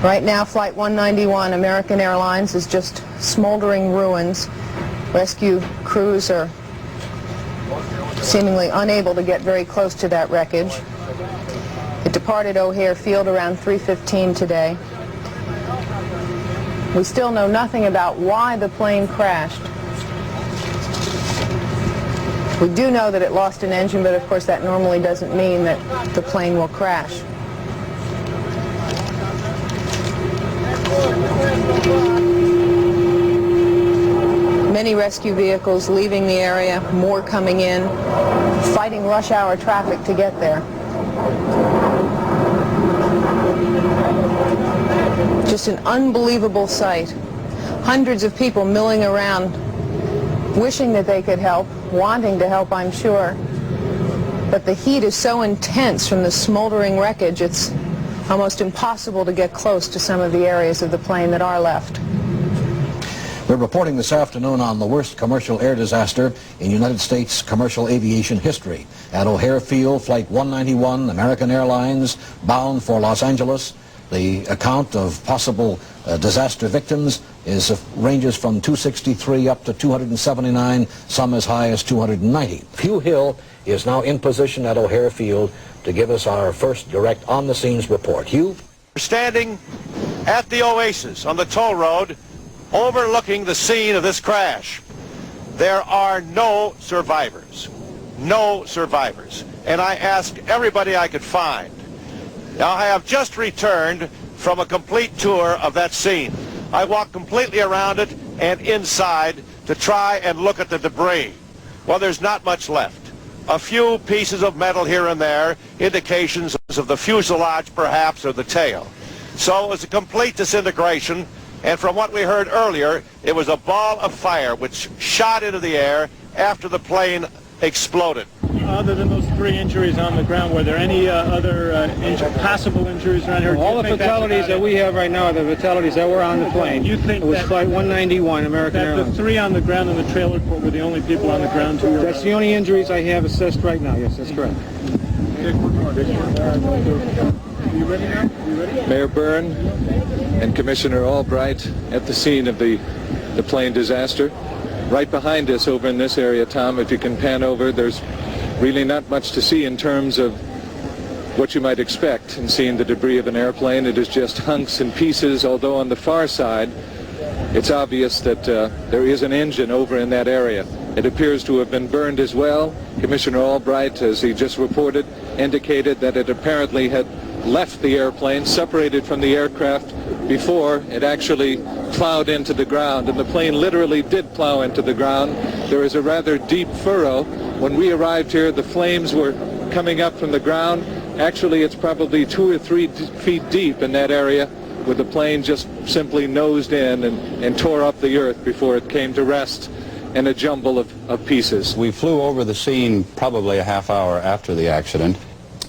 Right now, Flight 191, American Airlines, is just smoldering ruins. Rescue crews are seemingly unable to get very close to that wreckage. It departed O'Hare Field around 3:15 today. We still know nothing about why the plane crashed. We do know that it lost an engine, but of course that normally doesn't mean that the plane will crash. Many rescue vehicles leaving the area, more coming in, fighting rush hour traffic to get there. Just an unbelievable sight. Hundreds of people milling around, wishing that they could help, wanting to help, I'm sure. But the heat is so intense from the smoldering wreckage, it's almost impossible to get close to some of the areas of the plane that are left. We're reporting this afternoon on the worst commercial air disaster in United States commercial aviation history. At O'Hare Field, Flight 191, American Airlines, bound for Los Angeles. The account of possible disaster victims ranges from 263 up to 279, some as high as 290. Hugh Hill is now in position at O'Hare Field to give us our first direct on-the-scenes report. Hugh? We're standing at the Oasis on the toll road overlooking the scene of this crash. There are no survivors. No survivors. And I asked everybody I could find. Now, I have just returned from a complete tour of that scene. I walked completely around it and inside to try and look at the debris. Well, there's not much left. A few pieces of metal here and there, indications of the fuselage perhaps or the tail. So it was a complete disintegration, and from what we heard earlier, it was a ball of fire which shot into the air after the plane exploded. Other than those 3 injuries on the ground, were there any other possible injuries around here? All the fatalities that we have right now are the fatalities that were on the plane. You think it was Flight 191, American Airlines. The 3 on the ground in the trailer court were the only people on the ground who were... That's the only injuries I have assessed right now, yes, that's correct. You ready now? You ready? Mayor Byrne and Commissioner Albright at the scene of the plane disaster. Right behind us over in this area, Tom, if you can pan over, there's really not much to see in terms of what you might expect in seeing the debris of an airplane. It is just hunks and pieces, although on the far side it's obvious that there is an engine over in that area. It appears to have been burned as well. Commissioner Albright, as he just reported, indicated that it apparently had left the airplane, separated from the aircraft before it actually plowed into the ground, and the plane literally did plow into the ground. There is a rather deep furrow. When we arrived here, the flames were coming up from the ground. Actually, it's probably 2 or 3 feet deep in that area, where the plane just simply nosed in and tore up the earth before it came to rest in a jumble of pieces. We flew over the scene probably a half hour after the accident,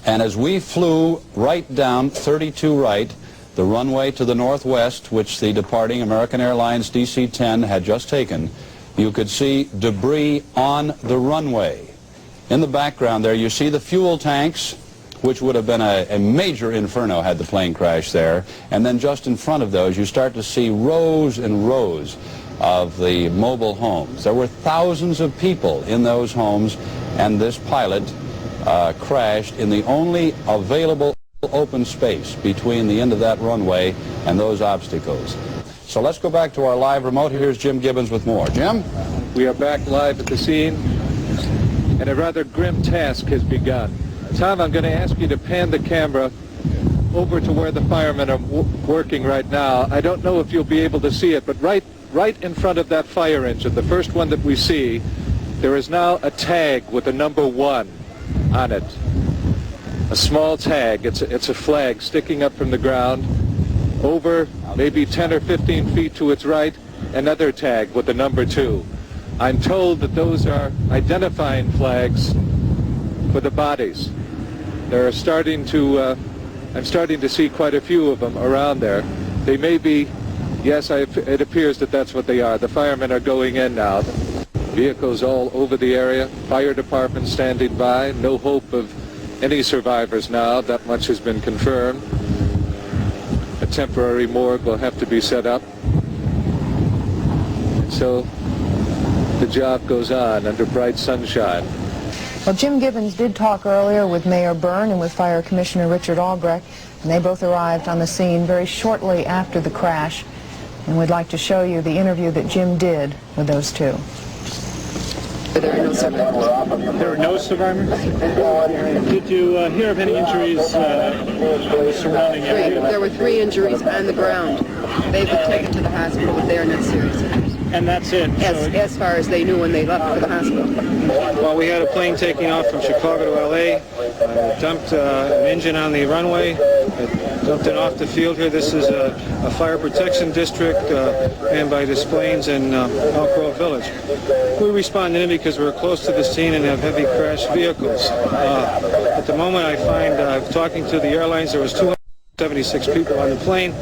and as we flew right down 32 right, the runway to the northwest, which the departing American Airlines DC-10 had just taken, you could see debris on the runway. In the background there, you see the fuel tanks, which would have been a major inferno had the plane crashed there. And then just in front of those, you start to see rows and rows of the mobile homes. There were thousands of people in those homes, and this pilot crashed in the only available open space between the end of that runway and those obstacles. So let's go back to our live remote. Here's Jim Gibbons with more. Jim? We are back live at the scene, and a rather grim task has begun. Tom, I'm going to ask you to pan the camera over to where the firemen are working right now. I don't know if you'll be able to see it, but right in front of that fire engine, the first one that we see, there is now a tag with the number 1 on it. A small tag. It's a flag sticking up from the ground. Over maybe 10 or 15 feet to its right, another tag with the number 2. I'm told that those are identifying flags for the bodies. I'm starting to see quite a few of them around there. They may be, yes, it appears that that's what they are. The firemen are going in now. Vehicles all over the area. Fire department standing by. No hope of any survivors now. That much has been confirmed. A temporary morgue will have to be set up. So the job goes on under bright sunshine. Well, Jim Gibbons did talk earlier with Mayor Byrne and with Fire Commissioner Richard Albrecht, and they both arrived on the scene very shortly after the crash. And we'd like to show you the interview that Jim did with those two. There are no survivors. There are no survivors? Did you hear of any injuries in the surrounding area? There were 3 injuries on the ground. They were taken to the hospital, but they are not serious. And that's it? As far as they knew when they left for the hospital. Well, we had a plane taking off from Chicago to L.A. Dumped an engine on the runway. Dumped it off the field here. This is a fire protection district manned by Des Plaines and Elk Grove Village. We responded in because we're close to the scene and have heavy crash vehicles. At the moment, I find, talking to the airlines, there was 276 people on the plane.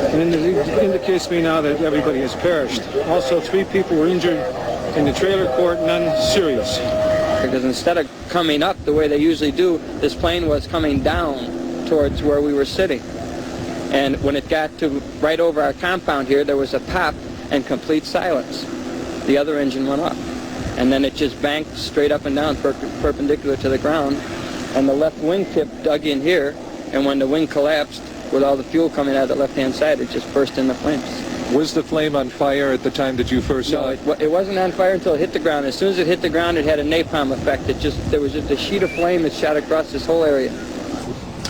And it indicates to me now that everybody has perished. Also, 3 people were injured in the trailer court, none serious. Because instead of coming up the way they usually do, this plane was coming down towards where we were sitting. And when it got to right over our compound here, there was a pop and complete silence. The other engine went up. And then it just banked straight up and down, perpendicular to the ground. And the left wing tip dug in here, and when the wing collapsed, with all the fuel coming out of the left-hand side, it just burst into flames. Was the flame on fire at the time that you first saw it? No, it wasn't on fire until it hit the ground. As soon as it hit the ground, it had a napalm effect. There was just a sheet of flame that shot across this whole area.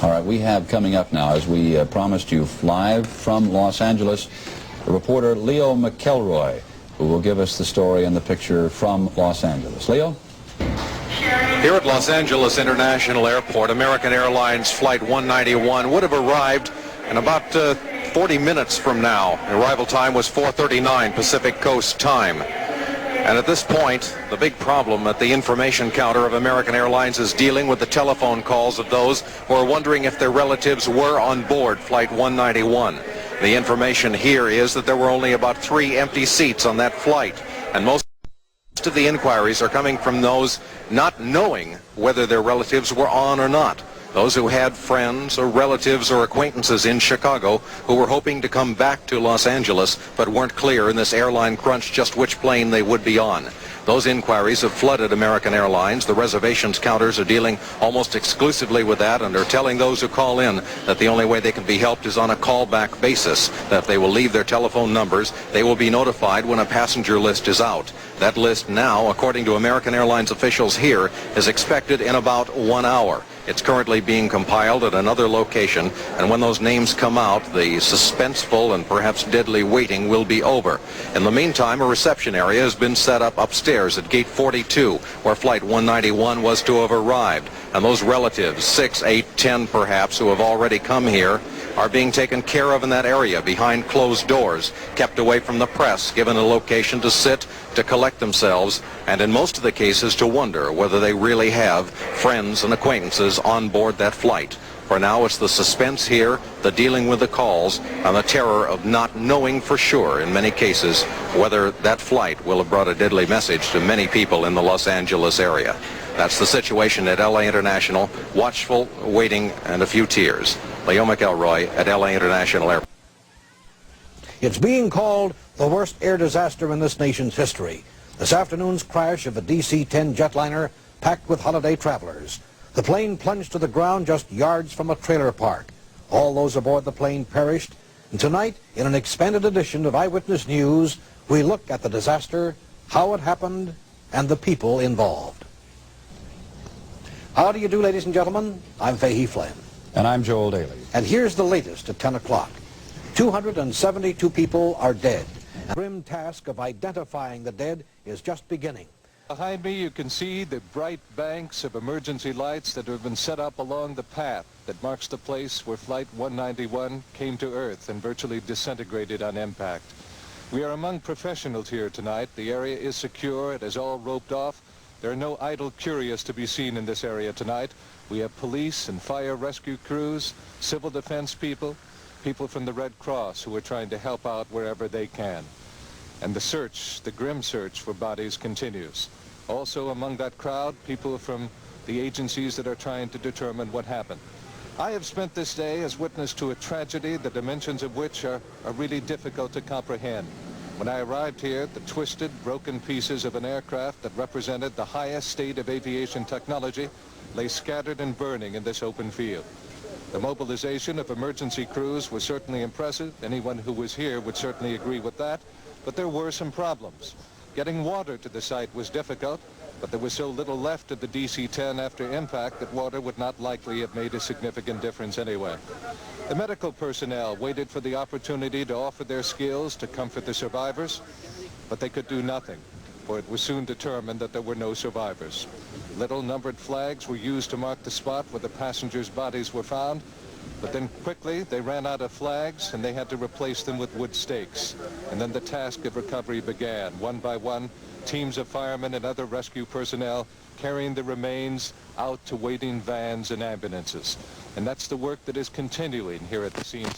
All right, we have coming up now, as we promised you, live from Los Angeles, reporter Leo McElroy, who will give us the story and the picture from Los Angeles. Leo? Here at Los Angeles International Airport, American Airlines Flight 191 would have arrived in about 40 minutes from now. The arrival time was 4:39 Pacific Coast time. And at this point, the big problem at the information counter of American Airlines is dealing with the telephone calls of those who are wondering if their relatives were on board Flight 191. The information here is that there were only about 3 empty seats on that flight, and most of the inquiries are coming from those not knowing whether their relatives were on or not. Those who had friends or relatives or acquaintances in Chicago who were hoping to come back to Los Angeles but weren't clear in this airline crunch just which plane they would be on. Those inquiries have flooded American Airlines. The reservations counters are dealing almost exclusively with that and are telling those who call in that the only way they can be helped is on a callback basis, that if they will leave their telephone numbers, they will be notified when a passenger list is out. That list now, according to American Airlines officials here, is expected in about 1 hour. It's currently being compiled at another location, and when those names come out, the suspenseful and perhaps deadly waiting will be over. In the meantime, a reception area has been set up upstairs at Gate 42, where Flight 191 was to have arrived. And those relatives, 6, 8, 10 perhaps, who have already come here, are being taken care of in that area behind closed doors, kept away from the press, given a location to sit, to collect themselves, and in most of the cases to wonder whether they really have friends and acquaintances on board that flight. For now, it's the suspense here, the dealing with the calls, and the terror of not knowing for sure, in many cases, whether that flight will have brought a deadly message to many people in the Los Angeles area. That's the situation at L.A. International. Watchful, waiting, and a few tears. Leo McElroy at L.A. International Airport. It's being called the worst air disaster in this nation's history. This afternoon's crash of a DC-10 jetliner packed with holiday travelers. The plane plunged to the ground just yards from a trailer park. All those aboard the plane perished. And tonight, in an expanded edition of Eyewitness News, we look at the disaster, how it happened, and the people involved. How do you do, ladies and gentlemen? I'm Fahey Flynn. And I'm Joel Daly. And here's the latest at 10 o'clock. 272 people are dead. The grim task of identifying the dead is just beginning. Behind me you can see the bright banks of emergency lights that have been set up along the path that marks the place where Flight 191 came to Earth and virtually disintegrated on impact. We are among professionals here tonight. The area is secure. It is all roped off. There are no idle curious to be seen in this area tonight. We have police and fire rescue crews, civil defense people, people from the Red Cross who are trying to help out wherever they can. And the search, the grim search for bodies continues. Also among that crowd, people from the agencies that are trying to determine what happened. I have spent this day as witness to a tragedy, the dimensions of which are really difficult to comprehend. When I arrived here, the twisted, broken pieces of an aircraft that represented the highest state of aviation technology lay scattered and burning in this open field. The mobilization of emergency crews was certainly impressive. Anyone who was here would certainly agree with that. But there were some problems. Getting water to the site was difficult, but there was so little left of the DC-10 after impact that water would not likely have made a significant difference anyway. The medical personnel waited for the opportunity to offer their skills to comfort the survivors, but they could do nothing, for it was soon determined that there were no survivors. Little numbered flags were used to mark the spot where the passengers' bodies were found, but then quickly they ran out of flags and they had to replace them with wood stakes. And then the task of recovery began. One by one, teams of firemen and other rescue personnel carrying the remains out to waiting vans and ambulances. And that's the work that is continuing here at the scene.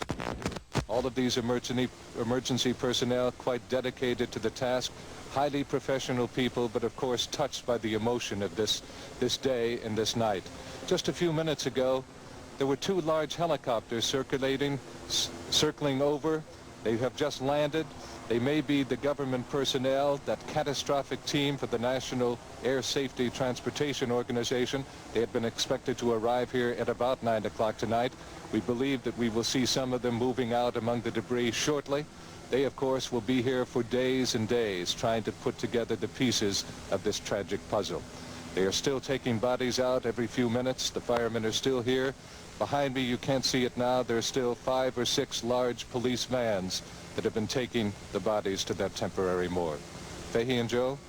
All of these emergency personnel quite dedicated to the task, highly professional people, but of course touched by the emotion of this day and this night. Just a few minutes ago, there were two large helicopters circling over. They have just landed. They may be the government personnel, that catastrophic team for the National Air Safety Transportation Organization. They had been expected to arrive here at about 9 o'clock tonight. We believe that we will see some of them moving out among the debris shortly. They, of course, will be here for days and days trying to put together the pieces of this tragic puzzle. They are still taking bodies out every few minutes. The firemen are still here. Behind me, you can't see it now, there are still 5 or 6 large police vans that have been taking the bodies to that temporary morgue. Fahey and Joe?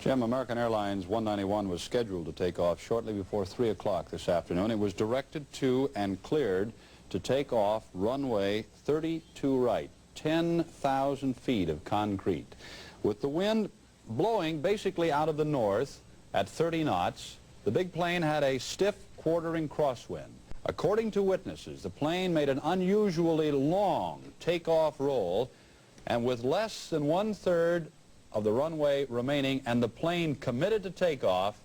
Jim, American Airlines 191 was scheduled to take off shortly before 3 o'clock this afternoon. It was directed to and cleared to take off runway 32 right, 10,000 feet of concrete. With the wind blowing basically out of the north at 30 knots, the big plane had a stiff quartering crosswind. According to witnesses, the plane made an unusually long takeoff roll, and with less than 1/3 of the runway remaining and the plane committed to takeoff,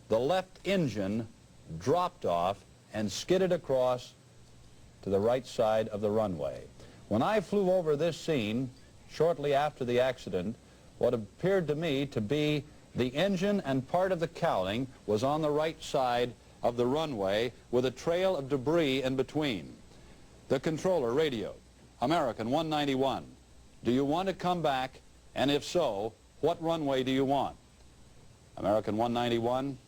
the left engine dropped off and skidded across to the right side of the runway. When I flew over this scene shortly after the accident, what appeared to me to be the engine and part of the cowling was on the right side of the runway with a trail of debris in between. The controller radioed, American 191, do you want to come back? And if so, what runway do you want? American 191,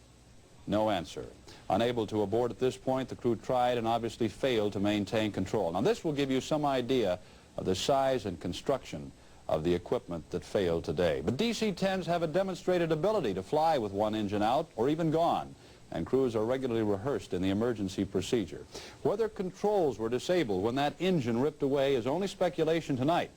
no answer. Unable to abort at this point, the crew tried and obviously failed to maintain control. Now this will give you some idea of the size and construction of the equipment that failed today. But DC-10s have a demonstrated ability to fly with one engine out or even gone, and crews are regularly rehearsed in the emergency procedure. Whether controls were disabled when that engine ripped away is only speculation tonight,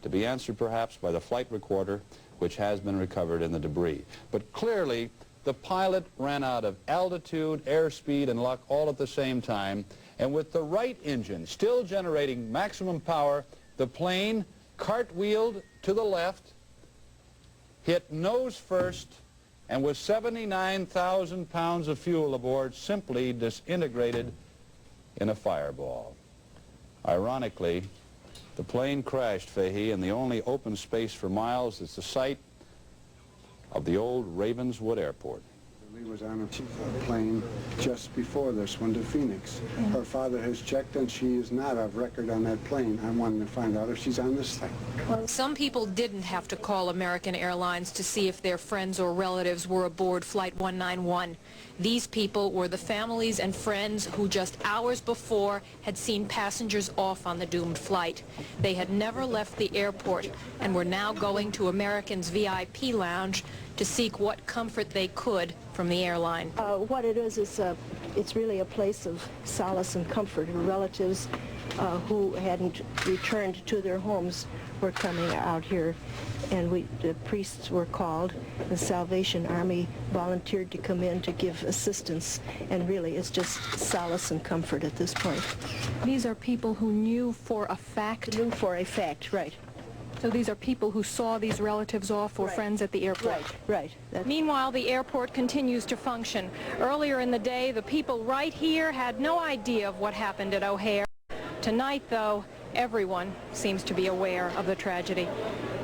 to be answered perhaps by the flight recorder, which has been recovered in the debris. But clearly, the pilot ran out of altitude, airspeed, and luck all at the same time, and with the right engine still generating maximum power, the plane cartwheeled to the left, hit nose first, and with 79,000 pounds of fuel aboard, simply disintegrated in a fireball. Ironically, the plane crashed, Fahey, in the only open space for miles is the site of the old Ravenswood Airport. Lee was on a plane just before this one to Phoenix. Her father has checked and she is not of record on that plane. I'm wanting to find out if she's on this thing. Well, some people didn't have to call American Airlines to see if their friends or relatives were aboard Flight 191. These people were the families and friends who just hours before had seen passengers off on the doomed flight. They had never left the airport and were now going to American's VIP lounge to seek what comfort they could from the airline. What it is it's really a place of solace and comfort. Relatives who hadn't returned to their homes were coming out here, and the priests were called. The Salvation Army volunteered to come in to give assistance, and really it's just solace and comfort at this point. These are people who knew for a fact? Knew for a fact, right. So these are people who saw these relatives off or friends at the airport? Right. Meanwhile, the airport continues to function. Earlier in the day, the people right here had no idea of what happened at O'Hare. Tonight, though, everyone seems to be aware of the tragedy.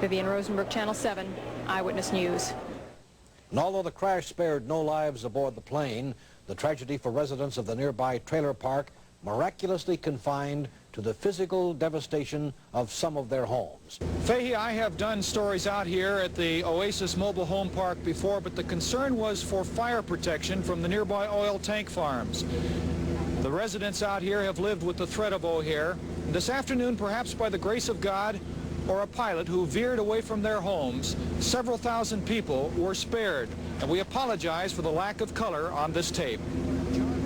Vivian Rosenberg, Channel 7, Eyewitness News. And although the crash spared no lives aboard the plane, the tragedy for residents of the nearby trailer park miraculously confined to the physical devastation of some of their homes. Fahey, I have done stories out here at the Oasis Mobile Home Park before, but the concern was for fire protection from the nearby oil tank farms. The residents out here have lived with the threat of O'Hare. This afternoon, perhaps by the grace of God or a pilot who veered away from their homes, several thousand people were spared, and we apologize for the lack of color on this tape.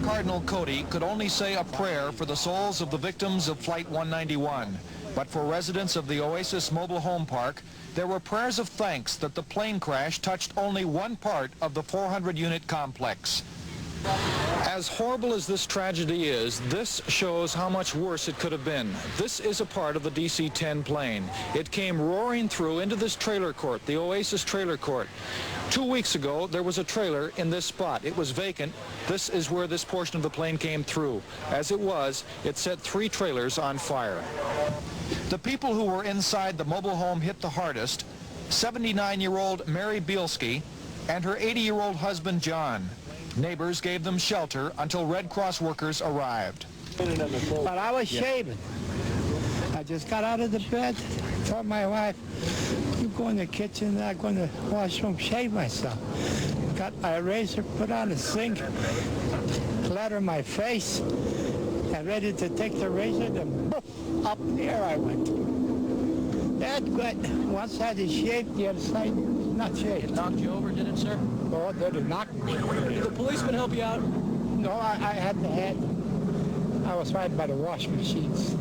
Cardinal Cody could only say a prayer for the souls of the victims of Flight 191. But for residents of the Oasis Mobile Home Park, there were prayers of thanks that the plane crash touched only one part of the 400-unit complex. As horrible as this tragedy is, this shows how much worse it could have been. This is a part of the DC-10 plane. It came roaring through into this trailer court, the Oasis trailer court. 2 weeks ago, there was a trailer in this spot. It was vacant. This is where this portion of the plane came through. As it was, it set 3 trailers on fire. The people who were inside the mobile home hit the hardest: 79-year-old Mary Bielski and her 80-year-old husband, John. Neighbors gave them shelter until Red Cross workers arrived. But I was shaving. I just got out of the bed, told my wife, you go in the kitchen, I'm going to washroom, shave myself. Got my razor, put on the sink, ladder my face, and ready to take the razor, then up in the air I went. That's good. One side is shaved, the other side not shaved. It knocked you over, did it, sir? Oh, did it knock me? Did the policeman help you out? No, I had the head. I was right by the wash machines.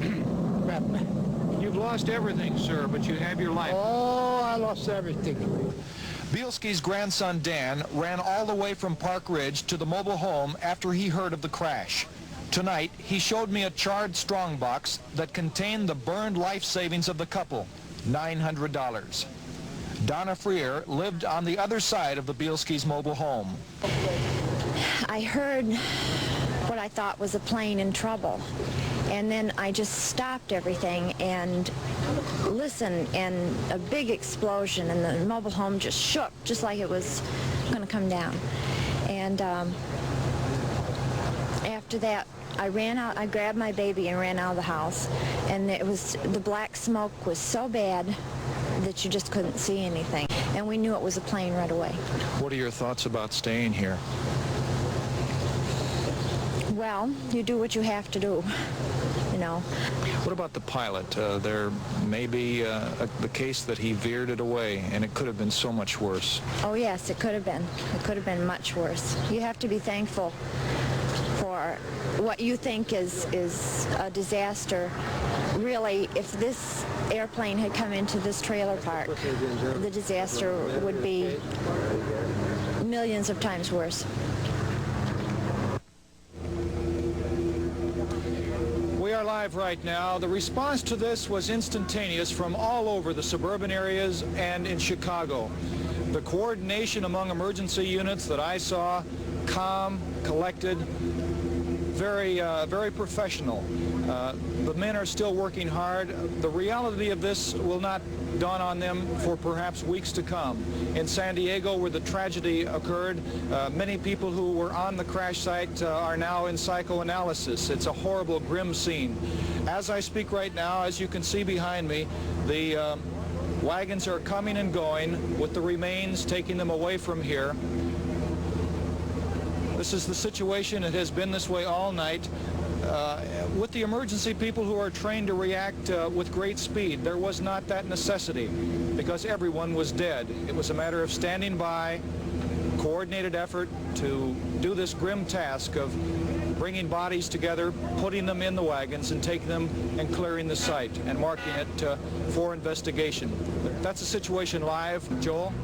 You've lost everything, sir, but you have your life. Oh, I lost everything. Bielski's grandson, Dan, ran all the way from Park Ridge to the mobile home after he heard of the crash. Tonight, he showed me a charred strongbox that contained the burned life savings of the couple, $900. Donna Freer lived on the other side of the Bielski's mobile home. I heard what I thought was a plane in trouble, and then I just stopped everything and listened, and a big explosion, and the mobile home just shook, just like it was going to come down. And after that, I ran out, I grabbed my baby and ran out of the house, and the black smoke was so bad that you just couldn't see anything, and we knew it was a plane right away. What are your thoughts about staying here? Well, you do what you have to do, you know. What about the pilot? There may be the case that he veered it away, and it could have been so much worse. Oh yes, it could have been. It could have been much worse. You have to be thankful for what you think is a disaster. Really, if this airplane had come into this trailer park, the disaster would be millions of times worse. We are live right now. The response to this was instantaneous from all over the suburban areas and in Chicago. The coordination among emergency units that I saw, calm, collected, very professional. The men are still working hard. The reality of this will not dawn on them for perhaps weeks to come. In San Diego, where the tragedy occurred, many people who were on the crash site are now in psychoanalysis. It's a horrible, grim scene. As I speak right now, as you can see behind me, the wagons are coming and going with the remains, taking them away from here. This is the situation. It has been this way all night. With the emergency people who are trained to react with great speed, there was not that necessity because everyone was dead. It was a matter of standing by, coordinated effort to do this grim task of bringing bodies together, putting them in the wagons, and taking them and clearing the site and marking it for investigation. That's the situation live. Joel?